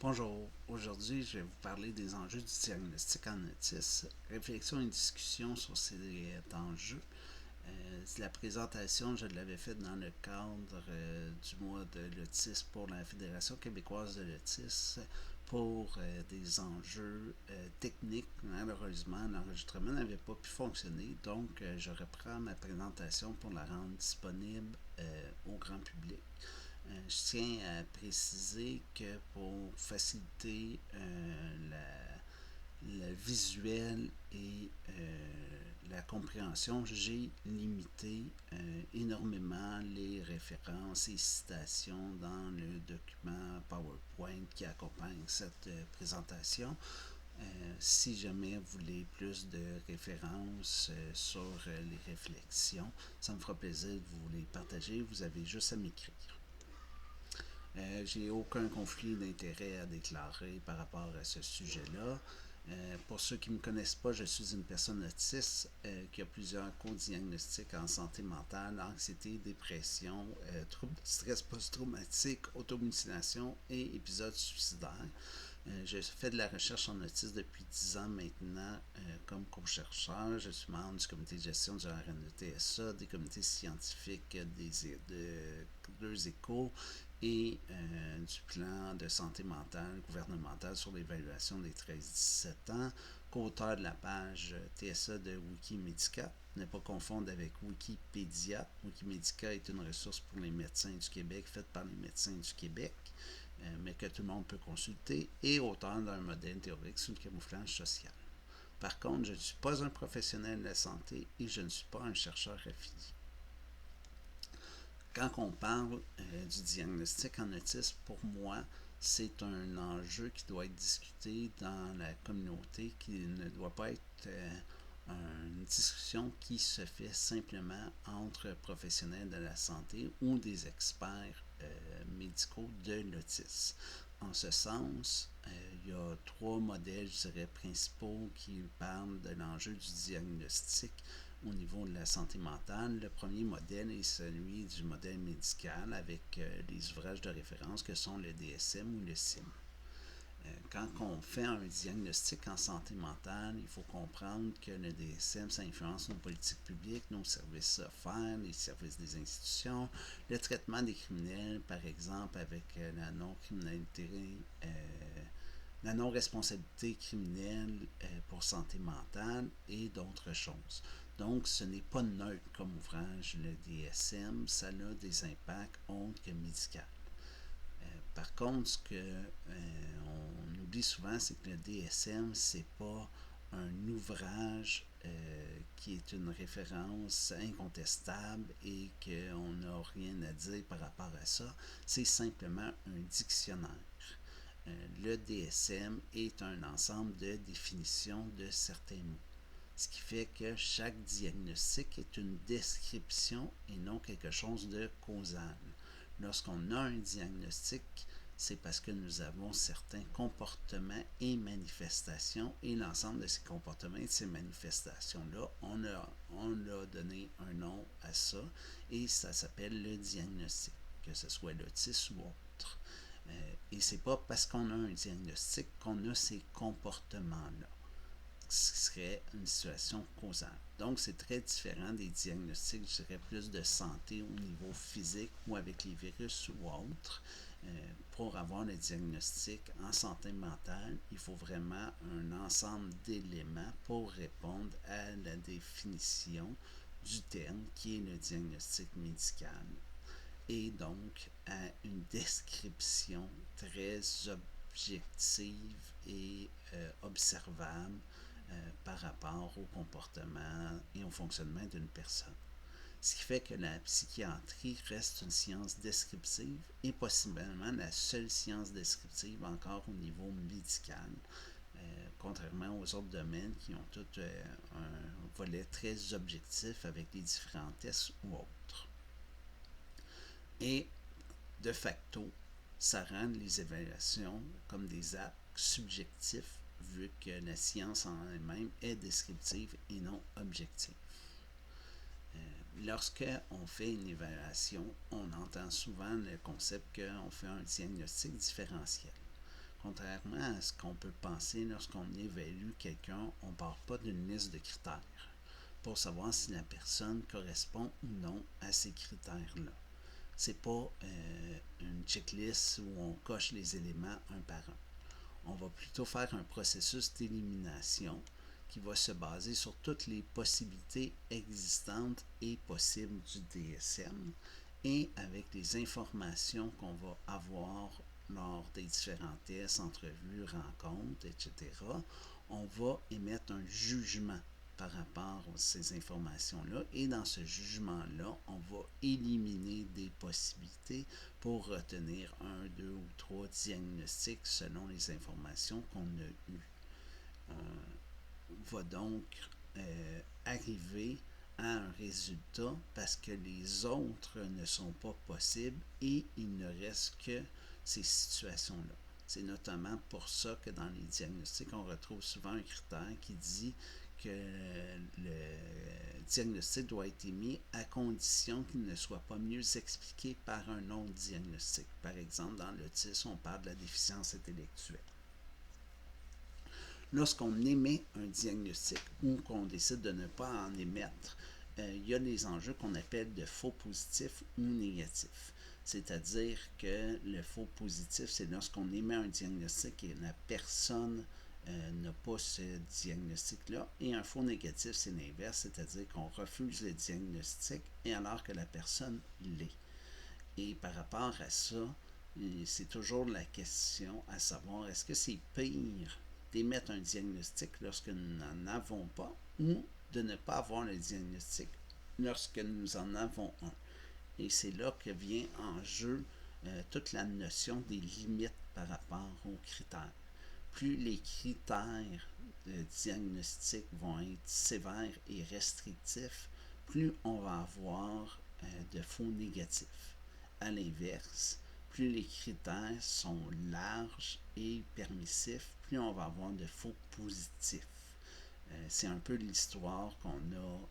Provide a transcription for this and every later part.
Bonjour, aujourd'hui je vais vous parler des enjeux du diagnostic en autisme, réflexion et discussion sur ces enjeux. La présentation, je l'avais faite dans le cadre du mois de l'autisme pour la Fédération québécoise de l'autisme pour des enjeux techniques. Malheureusement, l'enregistrement n'avait pas pu fonctionner, donc je reprends ma présentation pour la rendre disponible au grand public. Je tiens à préciser que pour faciliter le visuel et la compréhension, j'ai limité énormément les références et citations dans le document PowerPoint qui accompagne cette présentation. Si jamais vous voulez plus de références sur les réflexions, ça me fera plaisir de vous les partager. Vous avez juste à m'écrire. J'ai aucun conflit d'intérêt à déclarer par rapport à ce sujet-là. Pour ceux qui ne me connaissent pas, je suis une personne autiste qui a plusieurs co-diagnostics en santé mentale, anxiété, dépression, troubles de stress post-traumatique, automutilation et épisodes suicidaires. Je fais de la recherche en autisme depuis 10 ans maintenant comme co-chercheur. Je suis membre du comité de gestion du RNETSA, des comités scientifiques de deux échos et du plan de santé mentale gouvernemental sur l'évaluation des 13-17 ans, co-auteur de la page TSA de Wikimédica. Ne pas confondre avec Wikipédia. Wikimédica est une ressource pour les médecins du Québec, faite par les médecins du Québec, mais que tout le monde peut consulter, et auteur d'un modèle théorique sous le camouflage social. Par contre, je ne suis pas un professionnel de la santé et je ne suis pas un chercheur affilié. Quand on parle du diagnostic en autisme, pour moi, c'est un enjeu qui doit être discuté dans la communauté, qui ne doit pas être une discussion qui se fait simplement entre professionnels de la santé ou des experts médicaux de l'autisme. En ce sens, il y a trois modèles, je dirais, principaux qui parlent de l'enjeu du diagnostic au niveau de la santé mentale. Le premier modèle est celui du modèle médical avec les ouvrages de référence que sont le DSM ou le CIM. Quand on fait un diagnostic en santé mentale, il faut comprendre que le DSM, ça influence nos politiques publiques, nos services offerts, les services des institutions, le traitement des criminels, par exemple, avec la non-criminalité, la non-responsabilité criminelle pour santé mentale et d'autres choses. Donc, ce n'est pas neutre comme ouvrage, le DSM, ça a des impacts autres que médicaux. Par contre, ce qu'on oublie souvent, c'est que le DSM, c'est pas un ouvrage qui est une référence incontestable et qu'on n'a rien à dire par rapport à ça. C'est simplement un dictionnaire. Le DSM est un ensemble de définitions de certains mots. Ce qui fait que chaque diagnostic est une description et non quelque chose de causal. Lorsqu'on a un diagnostic, c'est parce que nous avons certains comportements et manifestations, et l'ensemble de ces comportements et de ces manifestations-là, on a donné un nom à ça, et ça s'appelle le diagnostic, que ce soit l'autisme ou autre. Et c'est pas parce qu'on a un diagnostic qu'on a ces comportements-là, ce qui serait une situation causale. Donc, c'est très différent des diagnostics, je dirais, plus de santé au niveau physique ou avec les virus ou autres. Pour avoir le diagnostic en santé mentale, il faut vraiment un ensemble d'éléments pour répondre à la définition du terme qui est le diagnostic médical, et donc à une description très objective et observable par rapport au comportement et au fonctionnement d'une personne. Ce qui fait que la psychiatrie reste une science descriptive et possiblement la seule science descriptive encore au niveau médical, contrairement aux autres domaines qui ont tous un volet très objectif avec les différents tests ou autres. Et de facto, ça rend les évaluations comme des actes subjectifs vu que la science en elle-même est descriptive et non objective. Lorsqu'on fait une évaluation, on entend souvent le concept qu'on fait un diagnostic différentiel. Contrairement à ce qu'on peut penser lorsqu'on évalue quelqu'un, on ne part pas d'une liste de critères pour savoir si la personne correspond ou non à ces critères-là. C'est pas une checklist où on coche les éléments un par un. On va plutôt faire un processus d'élimination qui va se baser sur toutes les possibilités existantes et possibles du DSM et avec les informations qu'on va avoir lors des différents tests, entrevues, rencontres, etc., on va émettre un jugement par rapport à ces informations-là et dans ce jugement-là, on va éliminer des possibilités pour retenir un, deux ou trois diagnostics selon les informations qu'on a eues. On va donc arriver à un résultat parce que les autres ne sont pas possibles et il ne reste que ces situations-là. C'est notamment pour ça que dans les diagnostics, on retrouve souvent un critère qui dit que le diagnostic doit être émis à condition qu'il ne soit pas mieux expliqué par un autre diagnostic. Par exemple, dans l'autisme, on parle de la déficience intellectuelle. Lorsqu'on émet un diagnostic ou qu'on décide de ne pas en émettre, il y a les enjeux qu'on appelle de faux positifs ou négatifs. C'est-à-dire que le faux positif, c'est lorsqu'on émet un diagnostic et la personne n'a pas ce diagnostic-là. Et un faux négatif, c'est l'inverse, c'est-à-dire qu'on refuse le diagnostic et alors que la personne l'est. Et par rapport à ça, c'est toujours la question à savoir, est-ce que c'est pire d'émettre un diagnostic lorsque nous n'en avons pas ou de ne pas avoir le diagnostic lorsque nous en avons un? Et c'est là que vient en jeu toute la notion des limites par rapport aux critères. Plus les critères de diagnostic vont être sévères et restrictifs, plus on va avoir de faux négatifs. À l'inverse, plus les critères sont larges et permissifs, plus on va avoir de faux positifs. C'est un peu l'histoire qu'on a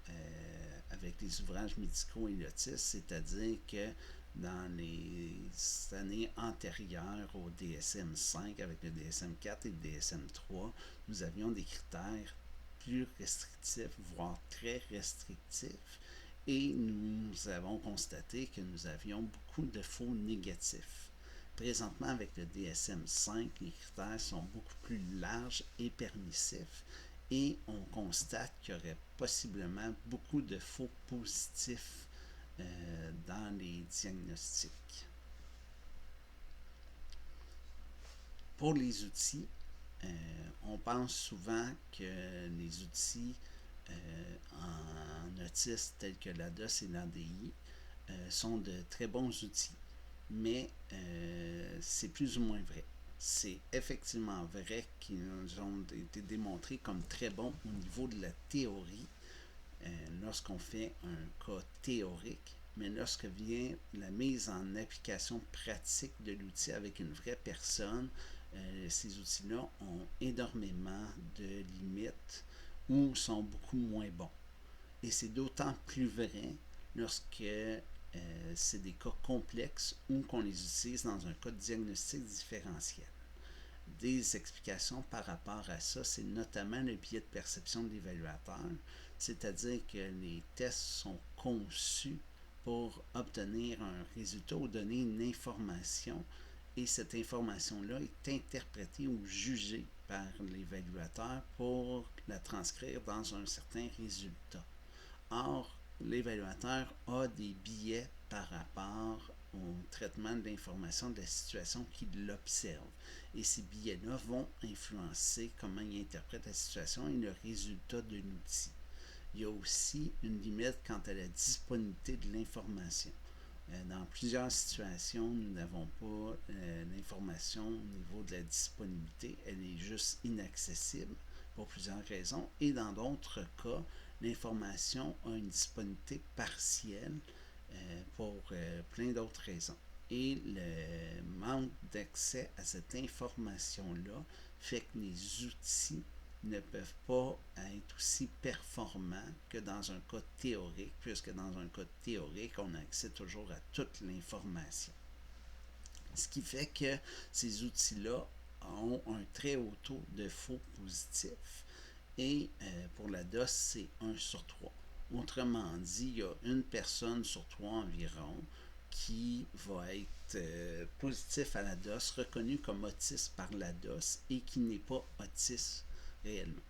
avec les ouvrages médicaux et l'autisme, c'est-à-dire que dans les années antérieures au DSM-5, avec le DSM-4 et le DSM-3, nous avions des critères plus restrictifs, voire très restrictifs, et nous avons constaté que nous avions beaucoup de faux négatifs. Présentement, avec le DSM-5, les critères sont beaucoup plus larges et permissifs, et on constate qu'il y aurait possiblement beaucoup de faux positifs dans les diagnostics. Pour les outils, on pense souvent que les outils en autisme tels que l'ADOS et l'ADI sont de très bons outils, mais c'est plus ou moins vrai. C'est effectivement vrai qu'ils ont été démontrés comme très bons au niveau de la théorie lorsqu'on fait un cas théorique, mais lorsque vient la mise en application pratique de l'outil avec une vraie personne, ces outils-là ont énormément de limites ou sont beaucoup moins bons. Et c'est d'autant plus vrai lorsque c'est des cas complexes ou qu'on les utilise dans un cas de diagnostic différentiel. Des explications par rapport à ça, c'est notamment le biais de perception de l'évaluateur, c'est-à-dire que les tests sont conçus pour obtenir un résultat ou donner une information et cette information-là est interprétée ou jugée par l'évaluateur pour la transcrire dans un certain résultat. Or, l'évaluateur a des biais par rapport au traitement de l'information de la situation qu'il observe. Et ces biais-là vont influencer comment il interprète la situation et le résultat de l'outil. Il y a aussi une limite quant à la disponibilité de l'information. Dans plusieurs situations, nous n'avons pas l'information au niveau de la disponibilité. Elle est juste inaccessible pour plusieurs raisons. Et dans d'autres cas, l'information a une disponibilité partielle pour plein d'autres raisons. Et le manque d'accès à cette information-là fait que les outils ne peuvent pas être aussi performants que dans un cas théorique, puisque dans un cas théorique, on a accès toujours à toute l'information. Ce qui fait que ces outils-là ont un très haut taux de faux positifs. Et pour la DOS, c'est 1/3. Autrement dit, il y a une personne sur 3 environ qui va être positif à la DOS, reconnu comme autiste par la DOS et qui n'est pas autiste réellement.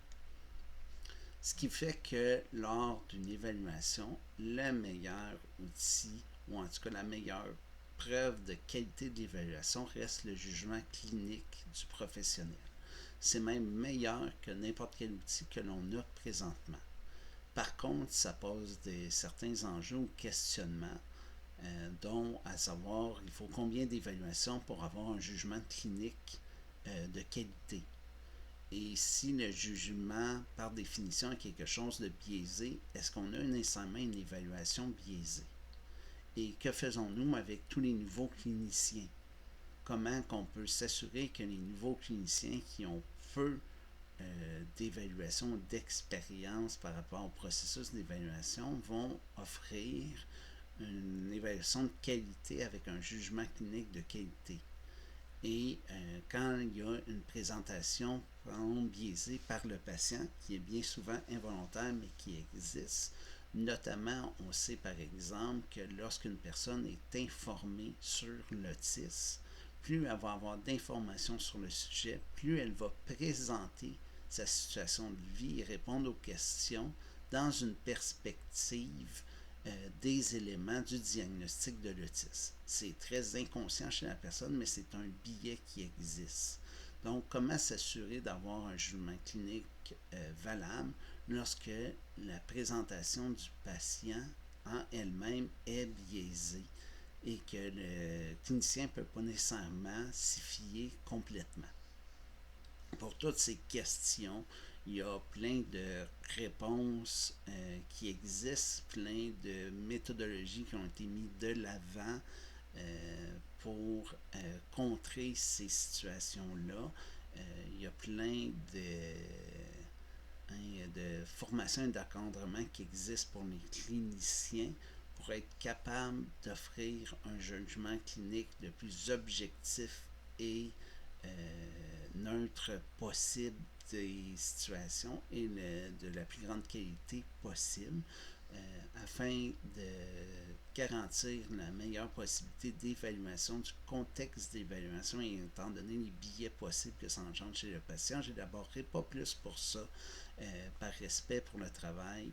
Ce qui fait que lors d'une évaluation, le meilleur outil, ou en tout cas la meilleure preuve de qualité de l'évaluation reste le jugement clinique du professionnel. C'est même meilleur que n'importe quel outil que l'on a présentement. Par contre, ça pose certains enjeux ou questionnements, dont à savoir, il faut combien d'évaluations pour avoir un jugement clinique de qualité. Et si le jugement, par définition, est quelque chose de biaisé, est-ce qu'on a nécessairement une évaluation biaisée? Et que faisons-nous avec tous les nouveaux cliniciens? Comment qu'on peut s'assurer que les nouveaux cliniciens qui ont peu d'évaluation, d'expérience par rapport au processus d'évaluation vont offrir une évaluation de qualité avec un jugement clinique de qualité? Et quand il y a une présentation biaisée par le patient, qui est bien souvent involontaire mais qui existe, notamment on sait par exemple que lorsqu'une personne est informée sur l'autisme, plus elle va avoir d'informations sur le sujet, plus elle va présenter sa situation de vie et répondre aux questions dans une perspective des éléments du diagnostic de l'autisme. C'est très inconscient chez la personne, mais c'est un biais qui existe. Donc, comment s'assurer d'avoir un jugement clinique valable lorsque la présentation du patient en elle-même est biaisée et que le clinicien ne peut pas nécessairement s'y fier complètement? Pour toutes ces questions, il y a plein de réponses qui existent, plein de méthodologies qui ont été mises de l'avant pour contrer ces situations-là. Il y a plein de formations et d'encadrement qui existent pour les cliniciens pour être capables d'offrir un jugement clinique le plus objectif et neutre possible des situations et de la plus grande qualité possible afin de garantir la meilleure possibilité d'évaluation du contexte d'évaluation et étant donné les biais possibles que ça engendre chez le patient. Je n'élaborerai pas plus pour ça par respect pour le travail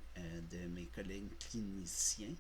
de mes collègues cliniciens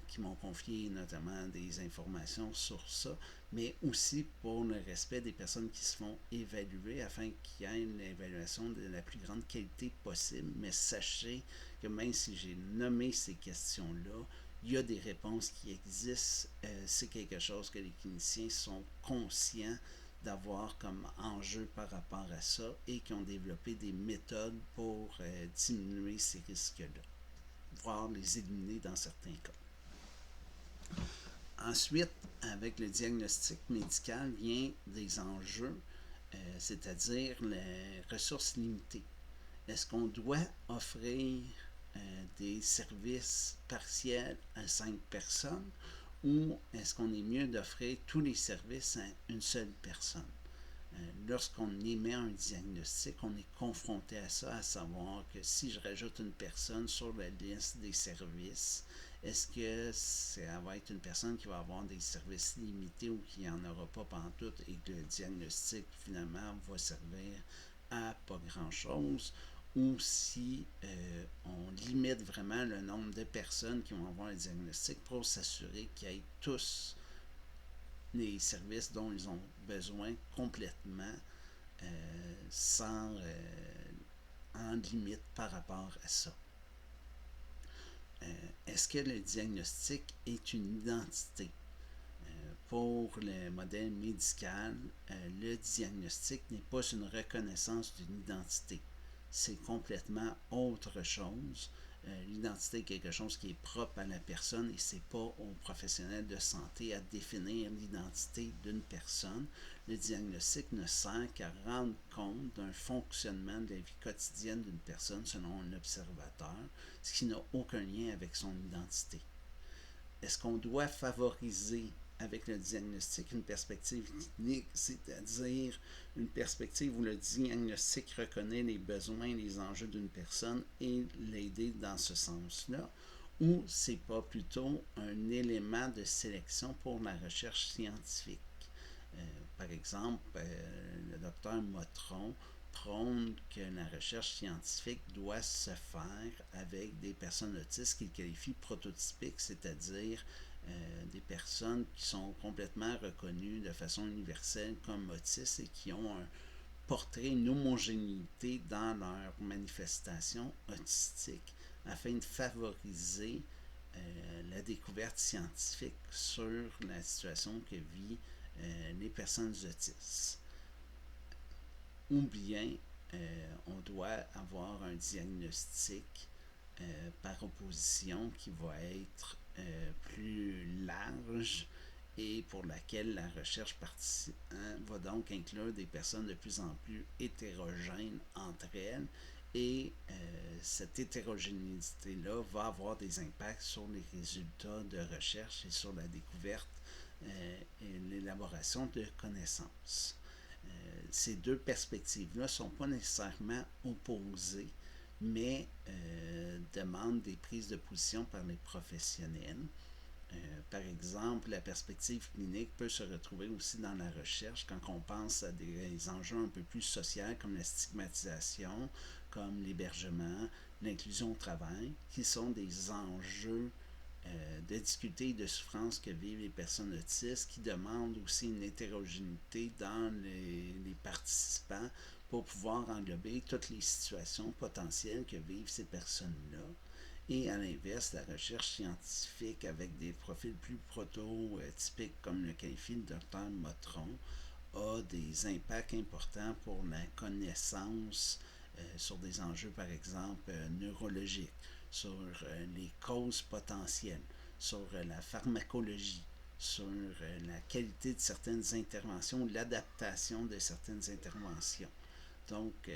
qui m'ont confié notamment des informations sur ça, mais aussi pour le respect des personnes qui se font évaluer afin qu'il y ait une évaluation de la plus grande qualité possible. Mais sachez que même si j'ai nommé ces questions-là, il y a des réponses qui existent. C'est quelque chose que les cliniciens sont conscients d'avoir comme enjeu par rapport à ça et qui ont développé des méthodes pour diminuer ces risques-là, voire les éliminer dans certains cas. Ensuite, avec le diagnostic médical vient des enjeux, c'est-à-dire les ressources limitées. Est-ce qu'on doit offrir des services partiels à 5 personnes ou est-ce qu'on est mieux d'offrir tous les services à une seule personne? Lorsqu'on émet un diagnostic, on est confronté à ça, à savoir que si je rajoute une personne sur la liste des services, est-ce que ça va être une personne qui va avoir des services limités ou qui n'en aura pas pantoute et que le diagnostic finalement va servir à pas grand-chose? Ou si on limite vraiment le nombre de personnes qui vont avoir un diagnostic pour s'assurer qu'il y ait tous les services dont ils ont besoin complètement sans en limite par rapport à ça. Est-ce que le diagnostic est une identité? Pour le modèle médical, le diagnostic n'est pas une reconnaissance d'une identité. C'est complètement autre chose. L'identité est quelque chose qui est propre à la personne et c'est pas aux professionnels de santé à définir l'identité d'une personne. Le diagnostic ne sert qu'à rendre compte d'un fonctionnement de la vie quotidienne d'une personne selon un observateur, ce qui n'a aucun lien avec son identité. Est-ce qu'on doit favoriser avec le diagnostic une perspective clinique, c'est-à-dire une perspective où le diagnostic reconnaît les besoins et les enjeux d'une personne et l'aider dans ce sens-là, ou c'est pas plutôt un élément de sélection pour la recherche scientifique. Par exemple, le docteur Motron prône que la recherche scientifique doit se faire avec des personnes autistes qu'il qualifie prototypiques, c'est-à-dire des personnes qui sont complètement reconnues de façon universelle comme autistes et qui ont un portrait, une homogénéité dans leur manifestation autistique afin de favoriser la découverte scientifique sur la situation que vivent les personnes autistes. Ou bien on doit avoir un diagnostic par opposition qui va être plus large et pour laquelle la recherche va donc inclure des personnes de plus en plus hétérogènes entre elles et cette hétérogénéité-là va avoir des impacts sur les résultats de recherche et sur la découverte et l'élaboration de connaissances. Ces deux perspectives-là ne sont pas nécessairement opposées, mais demandent des prises de position par les professionnels. Par exemple, la perspective clinique peut se retrouver aussi dans la recherche quand on pense à des enjeux un peu plus sociaux comme la stigmatisation, comme l'hébergement, l'inclusion au travail, qui sont des enjeux de difficultés et de souffrances que vivent les personnes autistes, qui demandent aussi une hétérogénéité dans les participants pour pouvoir englober toutes les situations potentielles que vivent ces personnes-là. Et à l'inverse, la recherche scientifique avec des profils plus prototypiques comme le qualifie le docteur Motron a des impacts importants pour la connaissance sur des enjeux, par exemple, neurologiques, sur les causes potentielles, sur la pharmacologie, sur la qualité de certaines interventions, l'adaptation de certaines interventions. Donc,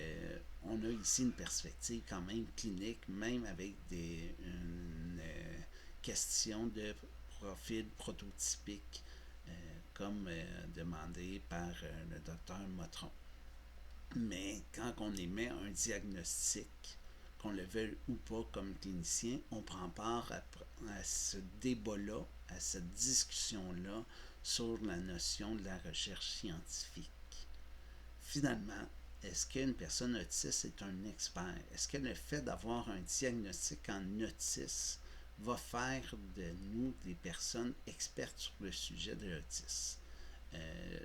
on a ici une perspective quand même clinique, même avec une question de profil prototypique, comme demandé par le docteur Motron. Mais quand on émet un diagnostic, qu'on le veuille ou pas comme clinicien, on prend part à ce débat-là, à cette discussion-là sur la notion de la recherche scientifique. Finalement, est-ce qu'une personne autiste est un expert? Est-ce que le fait d'avoir un diagnostic en autisme va faire de nous des personnes expertes sur le sujet de l'autisme?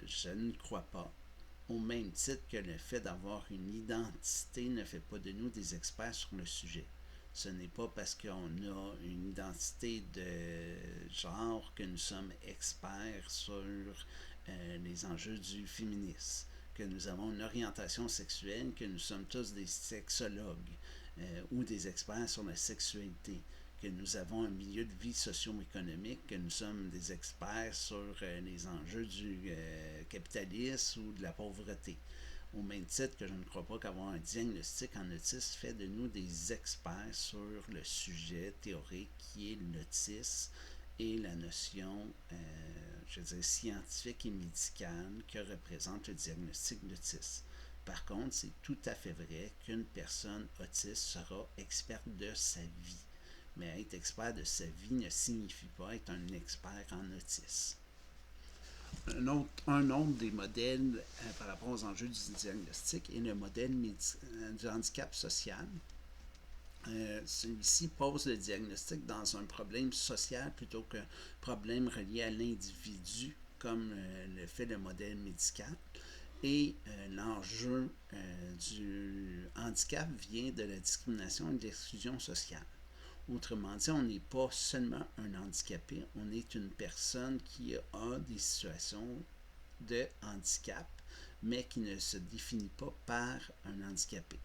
Je ne crois pas. Au même titre que le fait d'avoir une identité ne fait pas de nous des experts sur le sujet. Ce n'est pas parce qu'on a une identité de genre que nous sommes experts sur les enjeux du féminisme, que nous avons une orientation sexuelle, que nous sommes tous des sexologues ou des experts sur la sexualité, que nous avons un milieu de vie socio-économique, que nous sommes des experts sur les enjeux du capitalisme ou de la pauvreté. Au même titre que je ne crois pas qu'avoir un diagnostic en autisme fait de nous des experts sur le sujet théorique qui est l'autisme et la notion, je veux dire, scientifique et médicale que représente le diagnostic d'autisme. Par contre, c'est tout à fait vrai qu'une personne autiste sera experte de sa vie. Mais être expert de sa vie ne signifie pas être un expert en autisme. Un autre des modèles par rapport aux enjeux du diagnostic est le modèle du handicap social. Celui-ci pose le diagnostic dans un problème social plutôt qu'un problème relié à l'individu, comme le fait le modèle médical. Et l'enjeu du handicap vient de la discrimination et de l'exclusion sociale. Autrement dit, on n'est pas seulement un handicapé, on est une personne qui a des situations de handicap, mais qui ne se définit pas par un handicapé.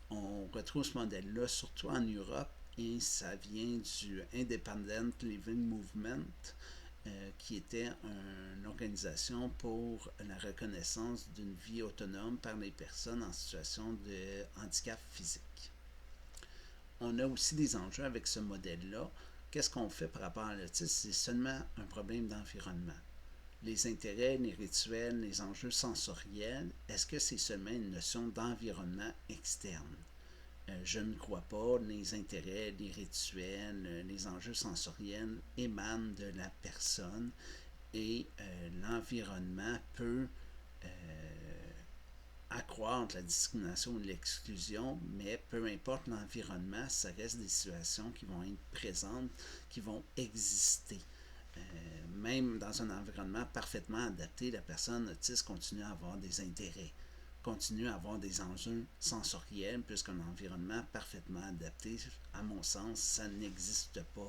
On retrouve ce modèle-là surtout en Europe et ça vient du Independent Living Movement, qui était une organisation pour la reconnaissance d'une vie autonome par les personnes en situation de handicap physique. On a aussi des enjeux avec ce modèle-là. Qu'est-ce qu'on fait par rapport à l'autisme? C'est seulement un problème d'environnement. Les intérêts, les rituels, les enjeux sensoriels, est-ce que c'est seulement une notion d'environnement externe? Je ne crois pas. Les intérêts, les rituels, les enjeux sensoriels émanent de la personne et l'environnement peut accroître la discrimination ou l'exclusion, mais peu importe l'environnement, ça reste des situations qui vont être présentes, qui vont exister. Même dans un environnement parfaitement adapté, la personne autiste continue à avoir des intérêts, continue à avoir des enjeux sensoriels, puisqu'un environnement parfaitement adapté, à mon sens, ça n'existe pas.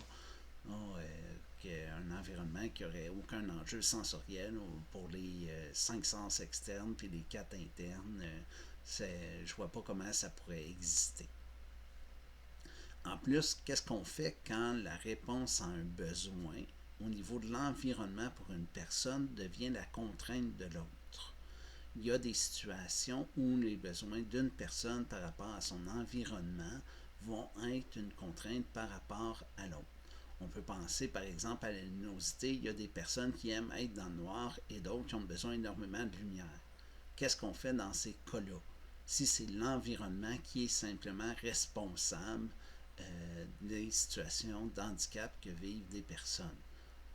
Un environnement qui n'aurait aucun enjeu sensoriel pour les 5 sens externes puis les 4 internes, je ne vois pas comment ça pourrait exister. En plus, qu'est-ce qu'on fait quand la réponse à un besoin au niveau de l'environnement pour une personne devient la contrainte de l'autre? Il y a des situations où les besoins d'une personne par rapport à son environnement vont être une contrainte par rapport à l'autre. On peut penser par exemple à la luminosité. Il y a des personnes qui aiment être dans le noir et d'autres qui ont besoin énormément de lumière. Qu'est-ce qu'on fait dans ces cas-là? Si c'est l'environnement qui est simplement responsable des situations d'handicap que vivent des personnes.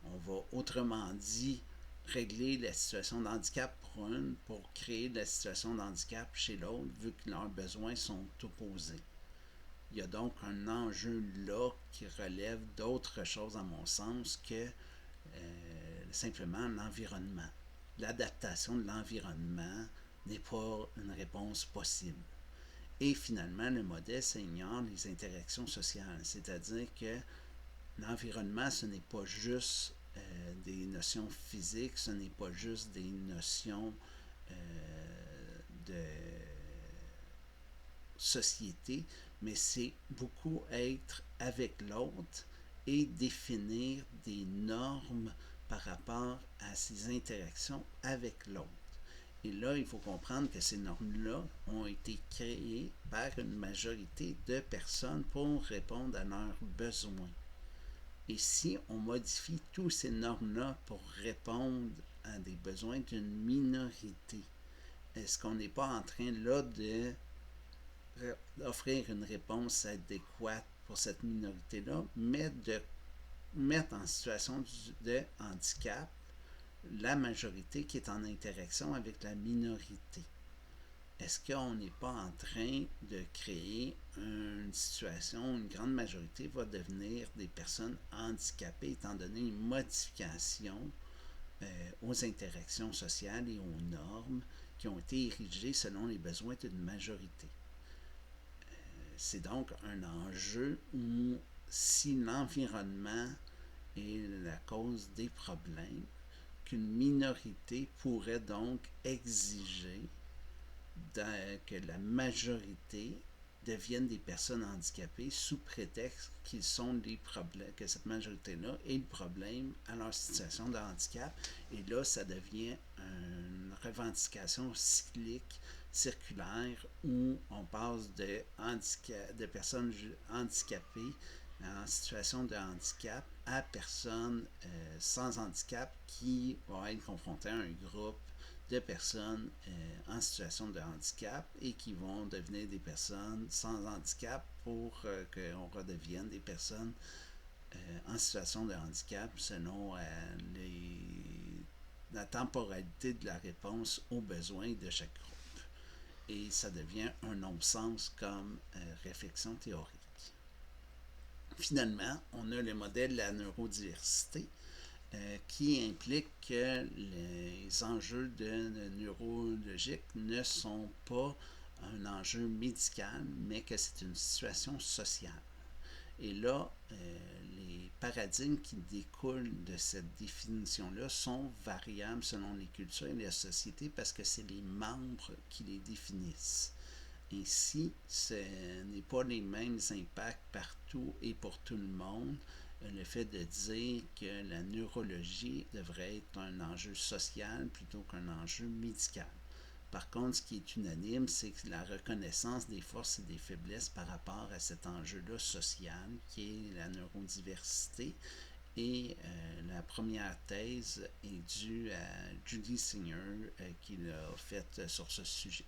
On va autrement dit régler la situation de handicap pour une pour créer la situation de handicap chez l'autre vu que leurs besoins sont opposés. Il y a donc un enjeu là qui relève d'autres choses à mon sens que simplement l'environnement. L'adaptation de l'environnement n'est pas une réponse possible. Et finalement, le modèle ignore les interactions sociales, c'est-à-dire que l'environnement, ce n'est pas juste des notions physiques, ce n'est pas juste des notions de société, mais c'est beaucoup être avec l'autre et définir des normes par rapport à ces interactions avec l'autre. Et là, il faut comprendre que ces normes-là ont été créées par une majorité de personnes pour répondre à leurs besoins. Et si on modifie toutes ces normes-là pour répondre à des besoins d'une minorité, est-ce qu'on n'est pas en train là d'offrir une réponse adéquate pour cette minorité-là, mais de mettre en situation de handicap la majorité qui est en interaction avec la minorité? Est-ce qu'on n'est pas en train de créer une situation où une grande majorité va devenir des personnes handicapées étant donné une modification aux interactions sociales et aux normes qui ont été érigées selon les besoins d'une majorité? C'est donc un enjeu où si l'environnement est la cause des problèmes, qu'une minorité pourrait donc exiger que la majorité deviennent des personnes handicapées sous prétexte qu'ils sont des problèmes, que cette majorité-là est le problème à leur situation de handicap. Et là, ça devient une revendication cyclique, circulaire, où on passe de personnes handicapées en situation de handicap à personnes sans handicap qui vont être confrontées à un groupe de personnes en situation de handicap et qui vont devenir des personnes sans handicap pour qu'on redevienne des personnes en situation de handicap selon la temporalité de la réponse aux besoins de chaque groupe. Et ça devient un non-sens comme réflexion théorique. Finalement, on a le modèle de la neurodiversité qui implique que les enjeux neurologiques ne sont pas un enjeu médical, mais que c'est une situation sociale. Et là, les paradigmes qui découlent de cette définition-là sont variables selon les cultures et les sociétés parce que c'est les membres qui les définissent. Ainsi, ce n'est pas les mêmes impacts partout et pour tout le monde. Le fait de dire que la neurologie devrait être un enjeu social plutôt qu'un enjeu médical. Par contre, ce qui est unanime, c'est la reconnaissance des forces et des faiblesses par rapport à cet enjeu-là social qui est la neurodiversité Et la première thèse est due à Judy Singer qui l'a faite sur ce sujet.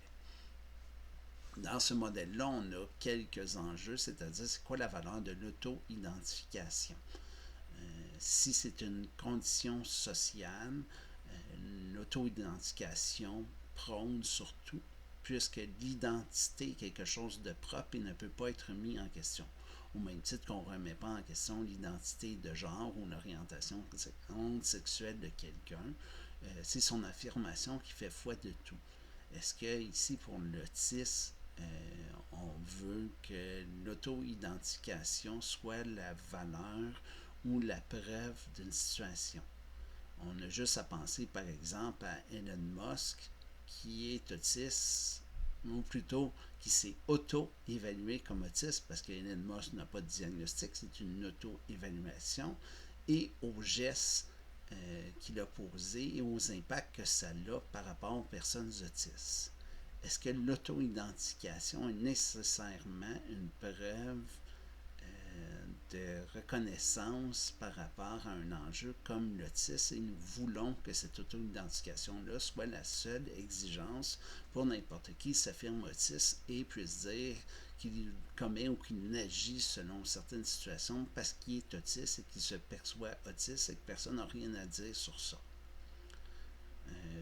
Dans ce modèle-là, on a quelques enjeux, c'est-à-dire c'est quoi la valeur de l'auto-identification. Si c'est une condition sociale, l'auto-identification prône surtout, puisque l'identité est quelque chose de propre et ne peut pas être mis en question. Au même titre qu'on ne remet pas en question l'identité de genre ou l'orientation sexuelle de quelqu'un, c'est son affirmation qui fait foi de tout. Est-ce que ici pour l'autisme, on veut que l'auto-identification soit la valeur ou la preuve d'une situation? On a juste à penser par exemple à Elon Musk qui est autiste, ou plutôt qui s'est auto-évalué comme autiste parce que Elon Musk n'a pas de diagnostic, c'est une auto-évaluation, et aux gestes qu'il a posés et aux impacts que ça a par rapport aux personnes autistes. Est-ce que l'auto-identification est nécessairement une preuve de reconnaissance par rapport à un enjeu comme l'autisme et nous voulons que cette auto-identification-là soit la seule exigence pour n'importe qui s'affirme autiste et puisse dire qu'il commet ou qu'il agit selon certaines situations parce qu'il est autiste et qu'il se perçoit autiste et que personne n'a rien à dire sur ça.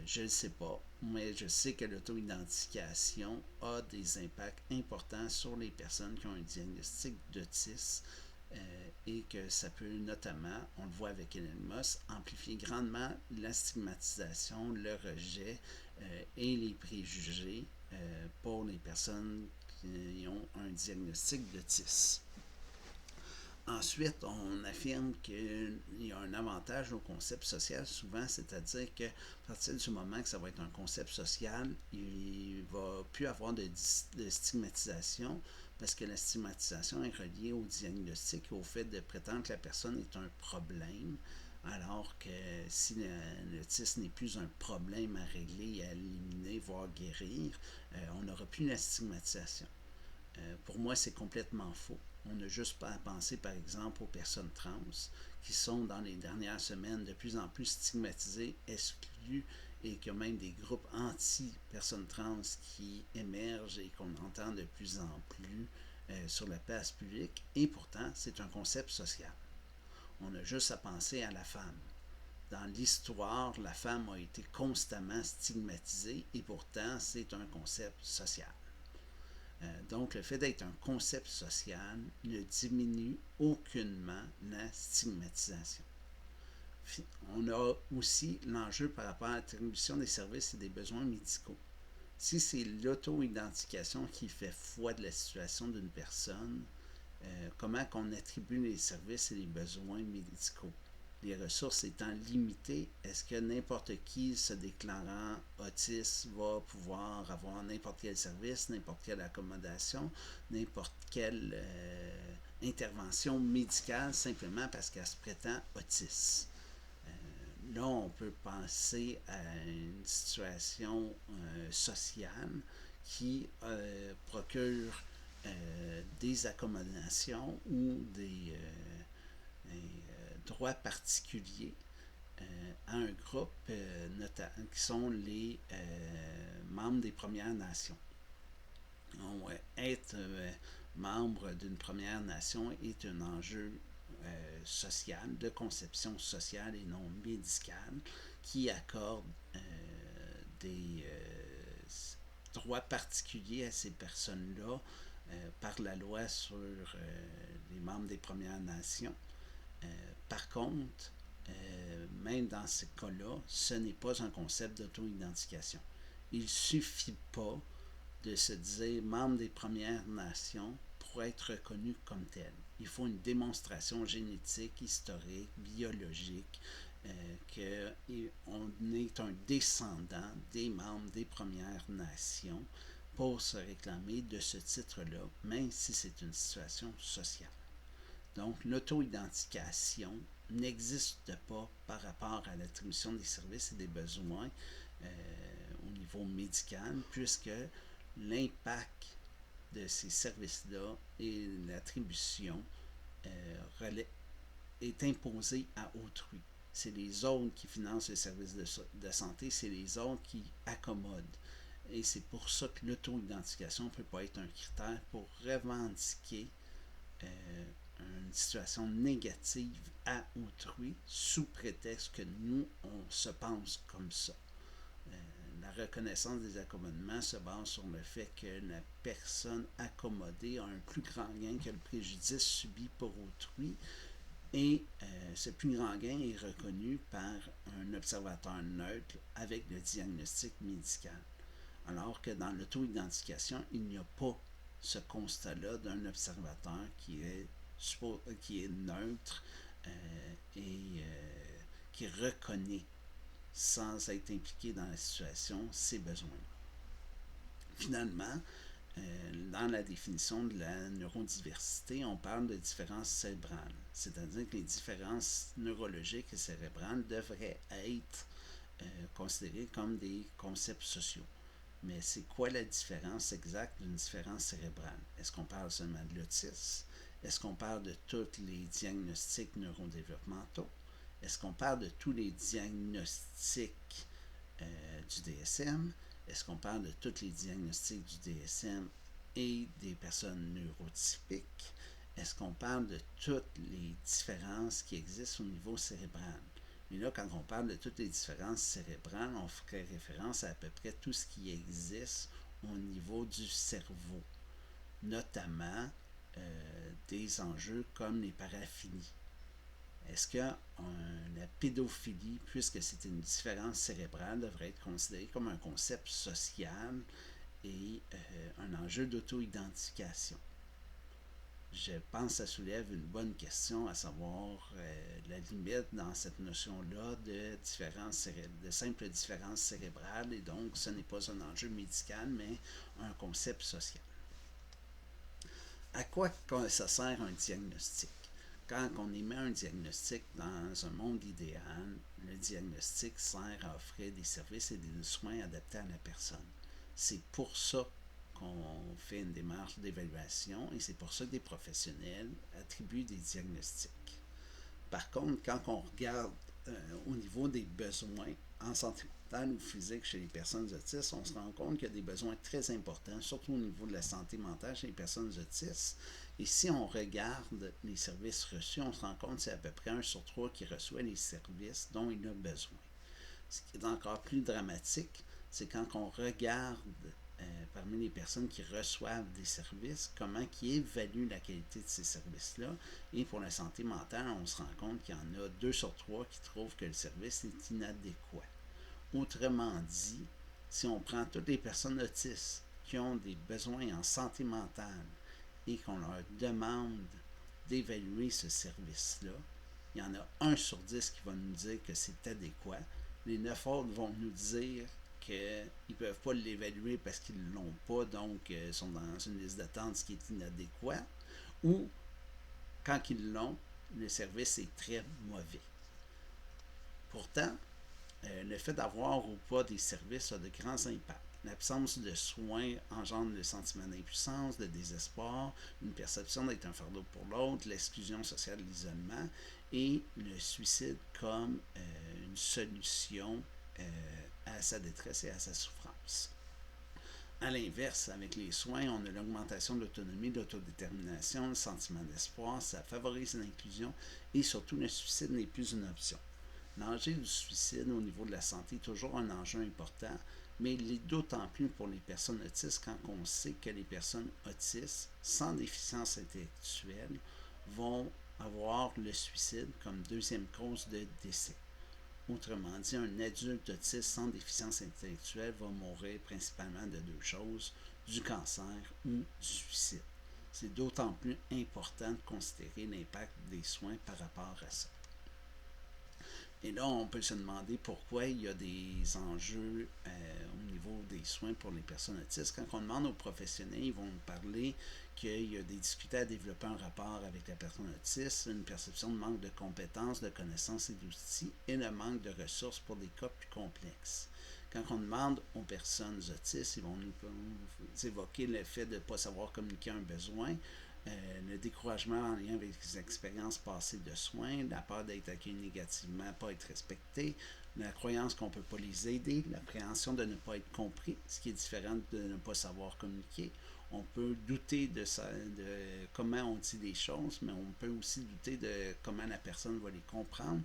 Je ne sais pas, mais je sais que l'auto-identification a des impacts importants sur les personnes qui ont un diagnostic d'autisme et que ça peut notamment, on le voit avec Elon Musk, amplifier grandement la stigmatisation, le rejet et les préjugés pour les personnes qui ont un diagnostic d'autisme. Ensuite, on affirme qu'il y a un avantage au concept social souvent, c'est-à-dire qu'à partir du moment que ça va être un concept social, il ne va plus avoir de stigmatisation parce que la stigmatisation est reliée au diagnostic et au fait de prétendre que la personne est un problème, alors que si l'autisme n'est plus un problème à régler, à éliminer, voire guérir, on n'aura plus la stigmatisation. Pour moi, c'est complètement faux. On n'a juste pas à penser, par exemple, aux personnes trans qui sont, dans les dernières semaines, de plus en plus stigmatisées, exclues, et qu'il y a même des groupes anti-personnes trans qui émergent et qu'on entend de plus en plus sur la place publique. Et pourtant, c'est un concept social. On a juste à penser à la femme. Dans l'histoire, la femme a été constamment stigmatisée et pourtant, c'est un concept social. Donc, le fait d'être un concept social ne diminue aucunement la stigmatisation. On a aussi l'enjeu par rapport à l'attribution des services et des besoins médicaux. Si c'est l'auto-identification qui fait foi de la situation d'une personne, comment qu'on attribue les services et les besoins médicaux? Les ressources étant limitées, est-ce que n'importe qui se déclarant autiste va pouvoir avoir n'importe quel service, n'importe quelle accommodation, n'importe quelle intervention médicale simplement parce qu'elle se prétend autiste? Là, on peut penser à une situation sociale qui procure des accommodations ou des droits particuliers à un groupe qui sont les membres des Premières Nations. Donc, être membre d'une Première Nation est un enjeu social, de conception sociale et non médicale, qui accorde des droits particuliers à ces personnes-là par la loi sur les membres des Premières Nations. Par contre, même dans ces cas-là, ce n'est pas un concept d'auto-identification. Il ne suffit pas de se dire membre des Premières Nations pour être reconnu comme tel. Il faut une démonstration génétique, historique, biologique, qu'on est un descendant des membres des Premières Nations pour se réclamer de ce titre-là, même si c'est une situation sociale. Donc, l'auto-identification n'existe pas par rapport à l'attribution des services et des besoins au niveau médical, puisque l'impact de ces services-là et l'attribution est imposé à autrui. C'est les autres qui financent les services de santé, c'est les autres qui accommodent. Et c'est pour ça que l'auto-identification ne peut pas être un critère pour revendiquer une situation négative à autrui sous prétexte que nous, on se pense comme ça. La reconnaissance des accommodements se base sur le fait que la personne accommodée a un plus grand gain que le préjudice subi pour autrui et ce plus grand gain est reconnu par un observateur neutre avec le diagnostic médical. Alors que dans l'auto-identification, il n'y a pas ce constat-là d'un observateur qui est neutre et qui reconnaît sans être impliqué dans la situation ses besoins. Finalement, dans la définition de la neurodiversité, on parle de différences cérébrales, c'est-à-dire que les différences neurologiques et cérébrales devraient être considérées comme des concepts sociaux. Mais c'est quoi la différence exacte d'une différence cérébrale? Est-ce qu'on parle seulement de l'autisme? Est-ce qu'on parle de tous les diagnostics neurodéveloppementaux? Est-ce qu'on parle de tous les diagnostics du DSM? Est-ce qu'on parle de tous les diagnostics du DSM et des personnes neurotypiques? Est-ce qu'on parle de toutes les différences qui existent au niveau cérébral? Mais là, quand on parle de toutes les différences cérébrales, on ferait référence à peu près tout ce qui existe au niveau du cerveau, notamment des enjeux comme les paraphilies. Est-ce que la pédophilie, puisque c'est une différence cérébrale, devrait être considérée comme un concept social et un enjeu d'auto-identification? Je pense que ça soulève une bonne question, à savoir la limite dans cette notion-là de simple différence cérébrale, et donc ce n'est pas un enjeu médical, mais un concept social. À quoi ça sert un diagnostic? Quand on émet un diagnostic dans un monde idéal, le diagnostic sert à offrir des services et des soins adaptés à la personne. C'est pour ça qu'on fait une démarche d'évaluation et c'est pour ça que des professionnels attribuent des diagnostics. Par contre, quand on regarde au niveau des besoins en santé mentale ou physique chez les personnes autistes, on se rend compte qu'il y a des besoins très importants, surtout au niveau de la santé mentale chez les personnes autistes. Et si on regarde les services reçus, on se rend compte que c'est à peu près 1 sur 3 qui reçoit les services dont il a besoin. Ce qui est encore plus dramatique, c'est quand on regarde parmi les personnes qui reçoivent des services, comment qui évaluent la qualité de ces services-là. Et pour la santé mentale, on se rend compte qu'il y en a 2 sur 3 qui trouvent que le service est inadéquat. Autrement dit, si on prend toutes les personnes autistes qui ont des besoins en santé mentale et qu'on leur demande d'évaluer ce service-là, il y en a 1 sur 10 qui va nous dire que c'est adéquat. Les 9 autres vont nous dire qu'ils ne peuvent pas l'évaluer parce qu'ils ne l'ont pas, donc sont dans une liste d'attente, ce qui est inadéquat. Ou, quand ils l'ont, le service est très mauvais. Pourtant, le fait d'avoir ou pas des services a de grands impacts. L'absence de soins engendre le sentiment d'impuissance, de désespoir, une perception d'être un fardeau pour l'autre, l'exclusion sociale, l'isolement et le suicide comme une solution à sa détresse et à sa souffrance. A l'inverse, avec les soins, on a l'augmentation de l'autonomie, de l'autodétermination, le sentiment d'espoir, ça favorise l'inclusion et surtout le suicide n'est plus une option. L'enjeu du suicide au niveau de la santé est toujours un enjeu important, mais il est d'autant plus pour les personnes autistes quand on sait que les personnes autistes sans déficience intellectuelle vont avoir le suicide comme deuxième cause de décès. Autrement dit, un adulte autiste sans déficience intellectuelle va mourir principalement de 2 choses, du cancer ou du suicide. C'est d'autant plus important de considérer l'impact des soins par rapport à ça. Et là, on peut se demander pourquoi il y a des enjeux au niveau des soins pour les personnes autistes. Quand on demande aux professionnels, ils vont nous parler qu'il y a des difficultés à développer un rapport avec la personne autiste, une perception de manque de compétences, de connaissances et d'outils, et le manque de ressources pour des cas plus complexes. Quand on demande aux personnes autistes, ils vont nous évoquer le fait de ne pas savoir communiquer un besoin, Le découragement en lien avec les expériences passées de soins, la peur d'être accueilli négativement, pas être respecté, la croyance qu'on ne peut pas les aider, l'appréhension de ne pas être compris, ce qui est différent de ne pas savoir communiquer. On peut douter de comment on dit les choses, mais on peut aussi douter de comment la personne va les comprendre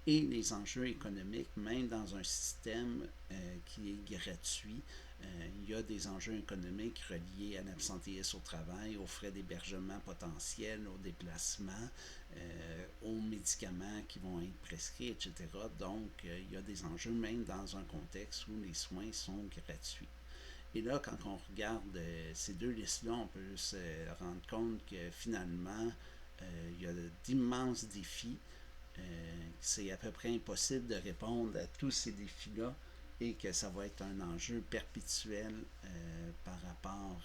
et les enjeux économiques, même dans un système qui est gratuit. Il y a des enjeux économiques reliés à l'absentéisme au travail, aux frais d'hébergement potentiels, aux déplacements, aux médicaments qui vont être prescrits, etc. Donc, il y a des enjeux même dans un contexte où les soins sont gratuits. Et là, quand on regarde ces deux listes-là, on peut se rendre compte que finalement, il y a d'immenses défis. C'est à peu près impossible de répondre à tous ces défis-là et que ça va être un enjeu perpétuel par rapport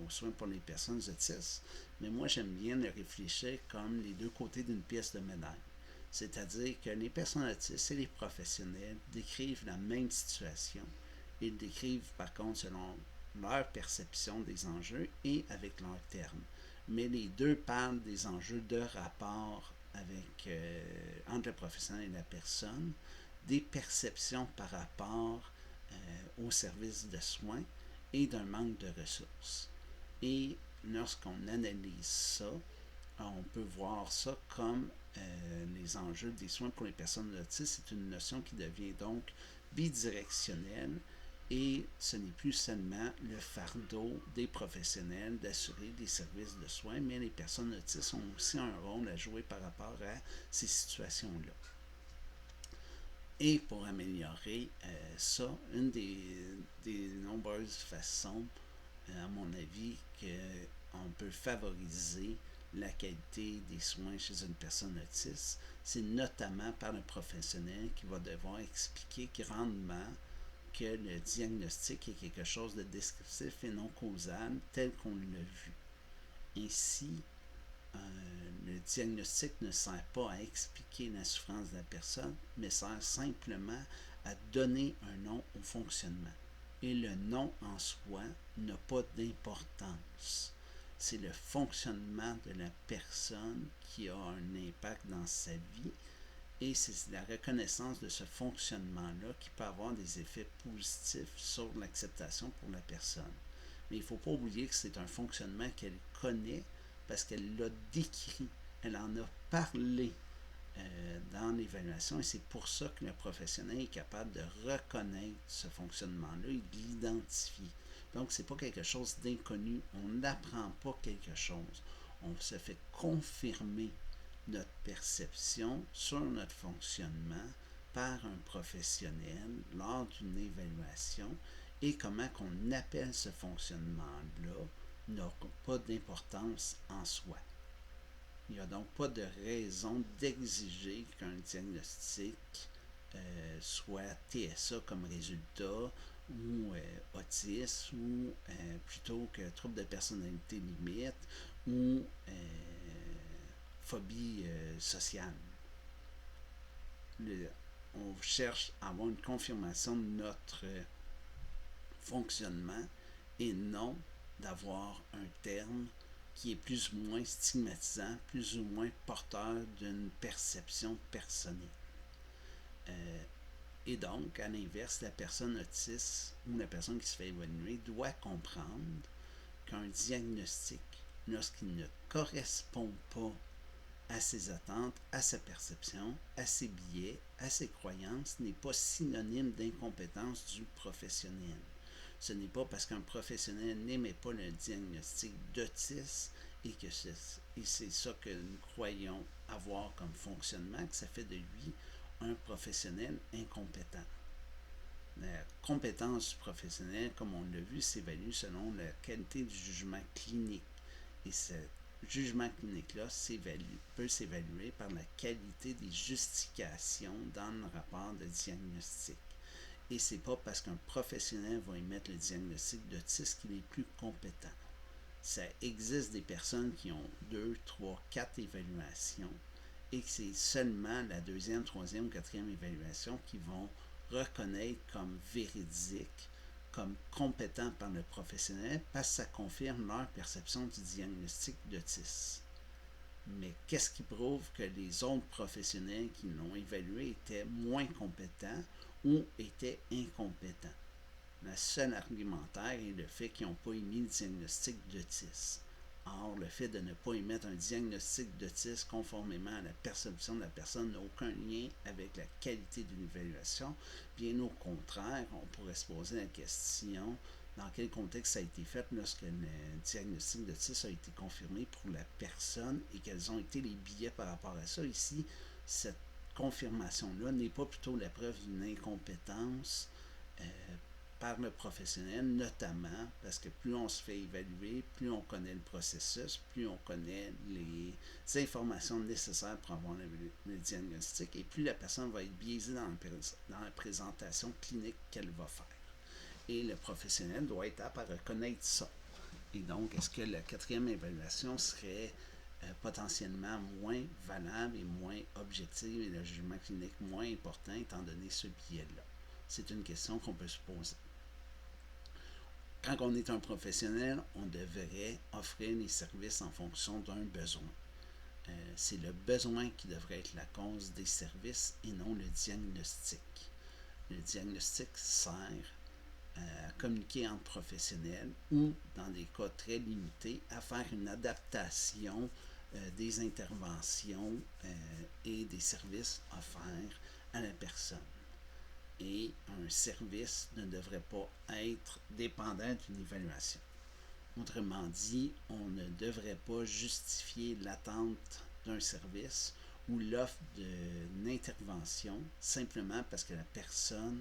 aux soins pour les personnes autistes. Mais moi, j'aime bien le réfléchir comme les deux côtés d'une pièce de médaille. C'est-à-dire que les personnes autistes et les professionnels décrivent la même situation. Ils décrivent par contre selon leur perception des enjeux et avec leurs termes. Mais les deux parlent des enjeux de rapport entre le professionnel et la personne, des perceptions par rapport au service de soins et d'un manque de ressources. Et lorsqu'on analyse ça, on peut voir ça comme les enjeux des soins pour les personnes autistes. C'est une notion qui devient donc bidirectionnelle et ce n'est plus seulement le fardeau des professionnels d'assurer des services de soins, mais les personnes autistes ont aussi un rôle à jouer par rapport à ces situations-là. Et pour améliorer ça, une des nombreuses façons, à mon avis, qu'on peut favoriser la qualité des soins chez une personne autiste, c'est notamment par le professionnel qui va devoir expliquer grandement que le diagnostic est quelque chose de descriptif et non causal tel qu'on l'a vu. Ainsi, le diagnostic ne sert pas à expliquer la souffrance de la personne, mais sert simplement à donner un nom au fonctionnement. Et le nom en soi n'a pas d'importance. C'est le fonctionnement de la personne qui a un impact dans sa vie et c'est la reconnaissance de ce fonctionnement-là qui peut avoir des effets positifs sur l'acceptation pour la personne. Mais il ne faut pas oublier que c'est un fonctionnement qu'elle connaît parce qu'elle l'a décrit, elle en a parlé dans l'évaluation et c'est pour ça que le professionnel est capable de reconnaître ce fonctionnement-là et de l'identifier. Donc, ce n'est pas quelque chose d'inconnu. On n'apprend pas quelque chose. On se fait confirmer notre perception sur notre fonctionnement par un professionnel lors d'une évaluation et comment qu'on appelle ce fonctionnement-là n'a pas d'importance en soi. Il n'y a donc pas de raison d'exiger qu'un diagnostic soit TSA comme résultat ou autisme ou plutôt que trouble de personnalité limite ou phobie sociale. On cherche à avoir une confirmation de notre fonctionnement et non d'avoir un terme qui est plus ou moins stigmatisant, plus ou moins porteur d'une perception personnelle. Et donc, à l'inverse, la personne autiste ou la personne qui se fait évaluer doit comprendre qu'un diagnostic, lorsqu'il ne correspond pas à ses attentes, à sa perception, à ses biais, à ses croyances, n'est pas synonyme d'incompétence du professionnel. Ce n'est pas parce qu'un professionnel n'émet pas le diagnostic d'autisme et que c'est ça que nous croyons avoir comme fonctionnement que ça fait de lui un professionnel incompétent. La compétence du professionnel, comme on l'a vu, s'évalue selon la qualité du jugement clinique. Et ce jugement clinique-là peut s'évaluer par la qualité des justifications dans le rapport de diagnostic. Et c'est pas parce qu'un professionnel va émettre le diagnostic d'autisme qu'il est plus compétent. Ça existe des personnes qui ont 2, 3, 4 évaluations et que c'est seulement la deuxième, troisième ou quatrième évaluation qui vont reconnaître comme véridique comme compétents par le professionnel parce que ça confirme leur perception du diagnostic d'autisme. Mais qu'est-ce qui prouve que les autres professionnels qui l'ont évalué étaient moins compétents ou étaient incompétents? Le seul argumentaire est le fait qu'ils n'ont pas émis le diagnostic d'autisme. Or, le fait de ne pas émettre un diagnostic d'autisme conformément à la perception de la personne n'a aucun lien avec la qualité d'une évaluation. Bien au contraire, on pourrait se poser la question dans quel contexte ça a été fait lorsque le diagnostic d'autisme a été confirmé pour la personne et quels ont été les billets par rapport à ça. Ici, cette confirmation-là n'est pas plutôt la preuve d'une incompétence par le professionnel, notamment parce que plus on se fait évaluer, plus on connaît le processus, plus on connaît les informations nécessaires pour avoir le diagnostic et plus la personne va être biaisée dans la présentation clinique qu'elle va faire. Et le professionnel doit être apte à reconnaître ça. Et donc, est-ce que la quatrième évaluation serait potentiellement moins valable et moins objective et le jugement clinique moins important étant donné ce biais-là? C'est une question qu'on peut se poser. Quand on est un professionnel, on devrait offrir les services en fonction d'un besoin. C'est le besoin qui devrait être la cause des services et non le diagnostic. Le diagnostic sert à communiquer entre professionnels ou, dans des cas très limités, à faire une adaptation des interventions et des services offerts à la personne. Et un service ne devrait pas être dépendant d'une évaluation. Autrement dit, on ne devrait pas justifier l'attente d'un service ou l'offre d'une intervention simplement parce que la personne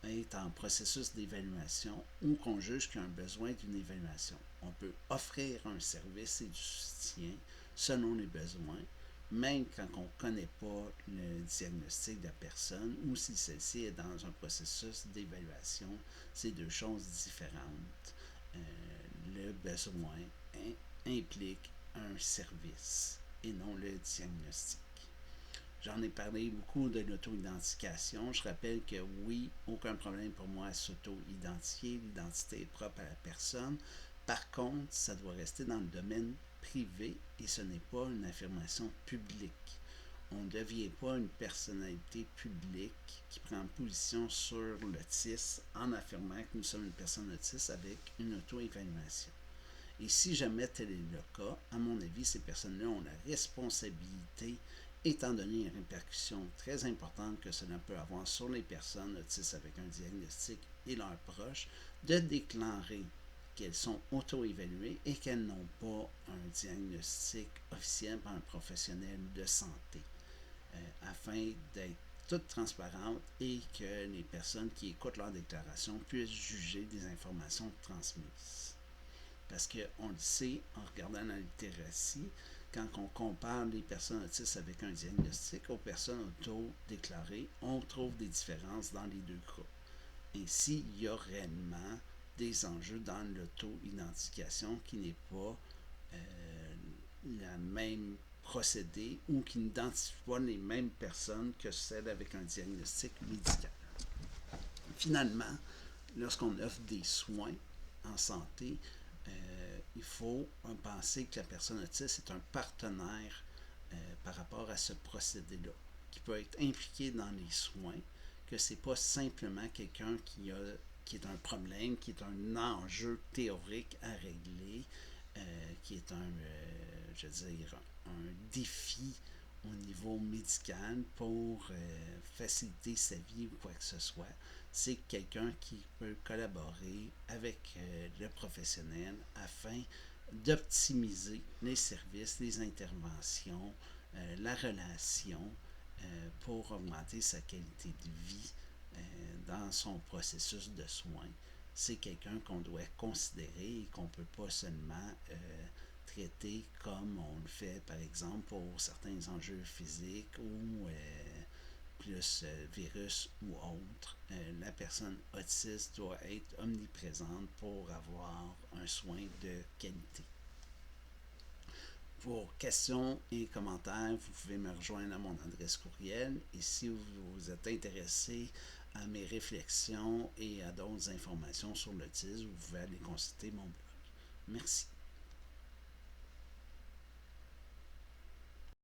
est en processus d'évaluation ou qu'on juge qu'il y a un besoin d'une évaluation. On peut offrir un service et du soutien selon les besoins, même quand on ne connaît pas le diagnostic de la personne ou si celle-ci est dans un processus d'évaluation. C'est deux choses différentes. Le besoin implique un service et non le diagnostic. J'en ai parlé beaucoup de l'auto-identification. Je rappelle que oui, aucun problème pour moi à s'auto-identifier. L'identité est propre à la personne. Par contre, ça doit rester dans le domaine privé et ce n'est pas une affirmation publique. On ne devient pas une personnalité publique qui prend position sur l'autisme en affirmant que nous sommes une personne autiste avec une auto-évaluation. Et si jamais tel est le cas, à mon avis, ces personnes-là ont la responsabilité, étant donné les répercussions très importantes que cela peut avoir sur les personnes autistes avec un diagnostic et leurs proches, de déclarer qu'elles sont auto-évaluées et qu'elles n'ont pas un diagnostic officiel par un professionnel de santé, afin d'être toutes transparentes et que les personnes qui écoutent leur déclaration puissent juger des informations transmises. Parce qu'on le sait en regardant la littératie, quand on compare les personnes autistes avec un diagnostic aux personnes auto-déclarées, on trouve des différences dans les deux cas. Ainsi, il y a réellement des enjeux dans l'auto-identification qui n'est pas la même procédé ou qui n'identifie pas les mêmes personnes que celles avec un diagnostic médical. Finalement, lorsqu'on offre des soins en santé, il faut penser que la personne autiste est un partenaire par rapport à ce procédé-là, qui peut être impliqué dans les soins, que ce n'est pas simplement quelqu'un qui est un problème, qui est un enjeu théorique à régler, qui est un défi au niveau médical pour faciliter sa vie ou quoi que ce soit. C'est quelqu'un qui peut collaborer avec le professionnel afin d'optimiser les services, les interventions, la relation pour augmenter sa qualité de vie dans son processus de soins. C'est quelqu'un qu'on doit considérer et qu'on ne peut pas seulement traiter comme on le fait par exemple pour certains enjeux physiques ou plus virus ou autre. La personne autiste doit être omniprésente pour avoir un soin de qualité. Pour questions et commentaires, vous pouvez me rejoindre à mon adresse courriel et si vous êtes intéressé à mes réflexions et à d'autres informations sur l'autisme, vous pouvez aller consulter mon blog. Merci.